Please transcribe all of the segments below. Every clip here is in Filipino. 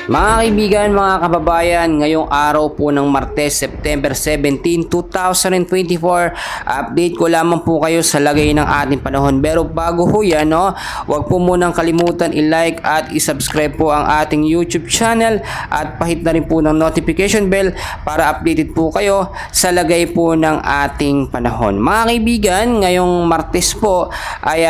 Mga kaibigan, mga kababayan, ngayong araw po ng Martes, September 17, 2024, update ko lamang po kayo sa lagay ng ating panahon. Pero bago ho yan, huwag po munang kalimutan i-like at i-subscribe po ang ating YouTube channel at pahit na rin po ng notification bell para updated po kayo sa lagay po ng ating panahon. Mga kaibigan, ngayong Martes po ay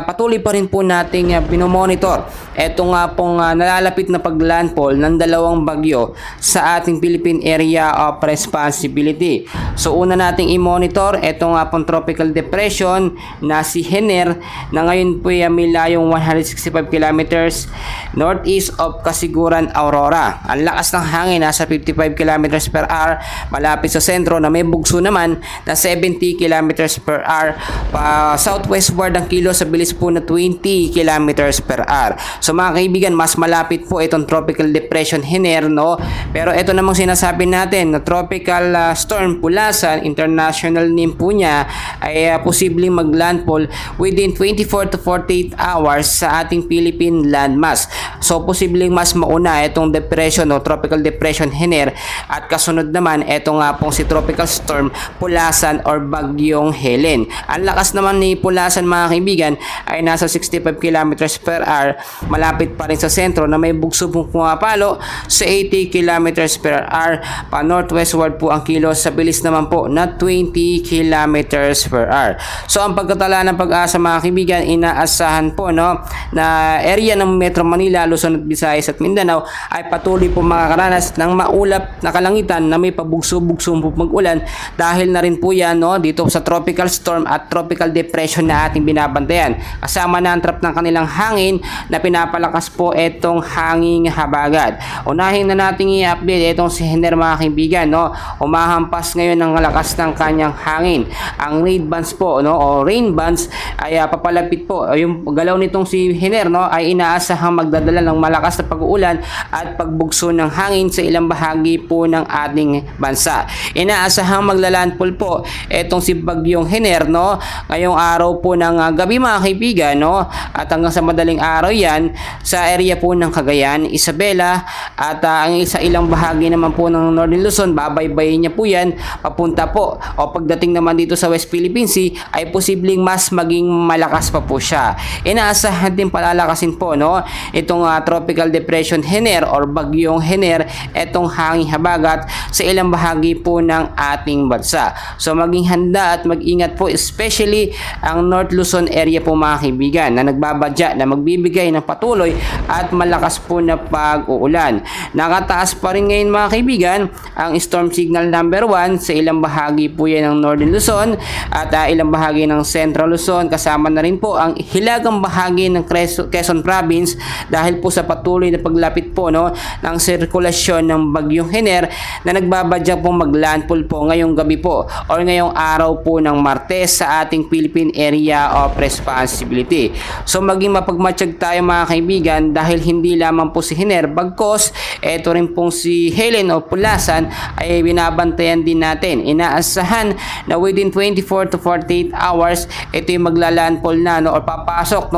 patuloy pa rin po nating binomonitor. Ito nga pong nalalapit na paglandfall ng dalawang bagyo sa ating Philippine Area of Responsibility. So una nating i-monitor ito nga pong tropical depression na si Hener na ngayon po may layong 165 kilometers northeast of Kasiguran, Aurora. Ang lakas ng hangin nasa 55 kilometers per hour malapit sa sentro na may bugso naman na 70 kilometers per hour southwestward ang kilo sa bilis po na 20 kilometers per hour. So mga kaibigan, mas malapit po itong tropical depression Hener, pero ito namang sinasabi natin na tropical storm Pulasan, international name po niya, ay posibleng maglandfall within 24 to 48 hours sa ating Philippine landmass. So posibleng mas mauna itong depression tropical depression Hener at kasunod naman ito nga pong si tropical storm Pulasan or bagyong Helen. Ang lakas naman ni Pulasan mga kaibigan ay nasa 65 kilometers per hour malapit pa rin sa sentro na may bugso pong pumapalo sa 80 kilometers per hour pa northwestward po ang kilos sa bilis naman po na 20 kilometers per hour. So ang pagkatala ng Pag-asa mga kaibigan, inaasahan po na area ng Metro Manila, Luzon at Visayas at Mindanao ay patuloy po makakaranas ng maulap na kalangitan na may pabugso-bugso po mag-ulan dahil na rin po yan dito sa tropical storm at tropical depression na ating binabantayan. Kasama na ang trap ng kanilang hangin na pinapalakas po itong hanging habagat. Unahin na natin i-update itong si Hener mga kaibigan. Umahampas ngayon ng lakas ng kanyang hangin. Ang rain bands po o rain bands ay papalapit po. Yung galaw nitong si Hener ay inaasahang magdadala ng malakas na pag-uulan at pagbugso ng hangin sa ilang bahagi po ng ating bansa. Inaasahang maglalandfall po itong si bagyong Hener ngayong araw po ng gabi mga kaibigan at hanggang sa madaling araw yan sa area po ng Cagayan, Isabela at ang sa ilang bahagi naman po ng Northern Luzon, babaybayin niya po yan papunta po o pagdating naman dito sa West Philippine Sea ay posibleng mas maging malakas pa po siya. Inaasahan din palalakasin po itong tropical depression Hener or bagyong Hener, itong hanging habagat sa ilang bahagi po ng ating bansa. So maging handa at mag-ingat po, especially ang North Luzon area po mga kaibigan na nagbabadya na magbibigay ng patuloy at malakas po na pag-uulan. Nakataas pa rin ngayon mga kaibigan ang storm signal number 1 sa ilang bahagi po yan ng Northern Luzon at ilang bahagi ng Central Luzon, kasama na rin po ang hilagang bahagi ng Quezon Province dahil po sa patuloy na paglapit po ng sirkulasyon ng bagyong Hener na nagbabadya po maglandfall po ngayong gabi po o ngayong araw po ng Martes sa ating Philippine Area of Responsibility. So maging mapagmatsyag tayo mga kaibigan dahil hindi lamang po si Hener bagkos eto rin pong si Helen o Pulasan ay binabantayan din natin. Inaasahan na within 24 to 48 hours ito yung maglalandfall na o papasok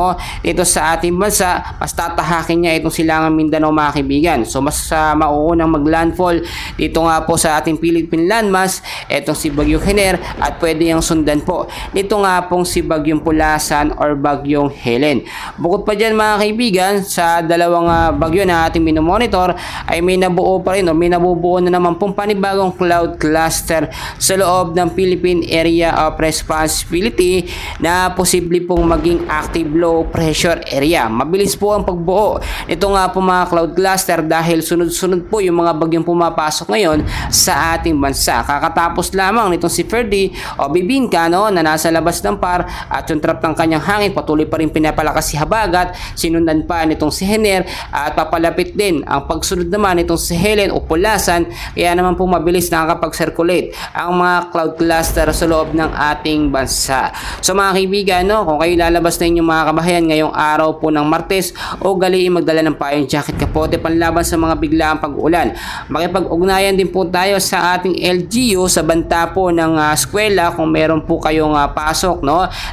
dito sa ating bansa. Mas tatahakin niya itong silangang Mindanao mga kaibigan. So mas mauunang maglandfall dito nga po sa ating Philippine landmass etong si bagyong Hener at pwede yung sundan po nito nga pong si bagyong Pulasan or bagyong Helen. Bukod pa dyan mga kaibigan, sa dalawang bagyo na ating minomonitor ay may nabuo pa rin may nabubuo na naman pong panibagong cloud cluster sa loob ng Philippine Area of Responsibility na posible pong maging active low pressure area. Mabilis po ang pagbuo nito nga po mga cloud cluster dahil sunod-sunod po yung mga bagyong pumapasok ngayon sa ating bansa. Kakatapos lamang nitong si Ferdy o Bibingka na nasa labas ng par at yung trap ng kanyang hangin patuloy pa rin pinapalakas si habagat, sinundan pa nitong si Hener at papalapit din ang pagsunod naman nitong si Helen o Pulasan, kaya naman po mabilis nakakapag-circulate ang mga cloud cluster sa loob ng ating bansa. So mga kaibigan, kung kayo lalabas na inyong mga kabahayan ngayong araw po ng Martes, o gali magdala ng payong jacket, kapote panlaban sa mga biglaang pag-uulan. Makipag-ugnayan din po tayo sa ating LGU sa banta po ng eskwela kung meron po kayong pasok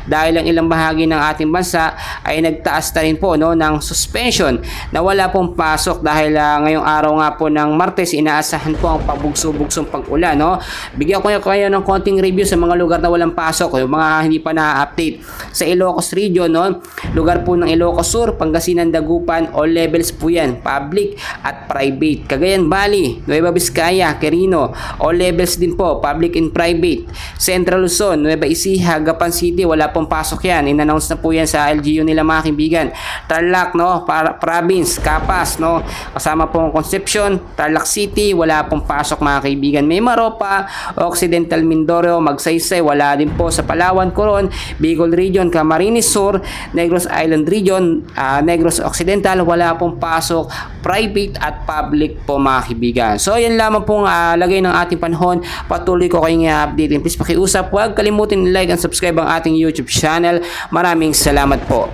dahil ang ilang bahagi ng ating bansa ay nagtaas na rin po no, ng suspension na wala pong pasok dahil ngayong araw nga po ng Martes inaasahan po ang pabugso-bugsong pag-ulan. No? Bigyan ko kayo ng konting review sa mga lugar na walang pasok, yung mga hindi pa na-update. Sa Ilocos Region, no? Lugar po ng Ilocos Sur, Pangasinan, Dagupan, all levels po yan, public at private. Cagayan Valley, Nueva Vizcaya, Quirino, all levels din po, public and private. Central Luzon, Nueva Ecija, Gapan City, wala pong pasok yan. In-announce na po yan sa LGU nila mga kaibigan. Tarlac, no? Province, Capas, no? Kasama pong Concepcion, Tarlac City, wala pong pasok mga kaibigan. May Maropa, Occidental Mindoro, Magsaysay, wala din po sa Palawan, Coron, Bicol Region, Camarines Sur, Negros Island Region, Negros Occidental, wala pong pasok, private at public po mga kaibigan. So yan lamang pong lagay ng ating panahon. Patuloy ko kayong i-update. Please pakiusap, huwag kalimutin like and subscribe ang ating YouTube channel. Maraming salamat po.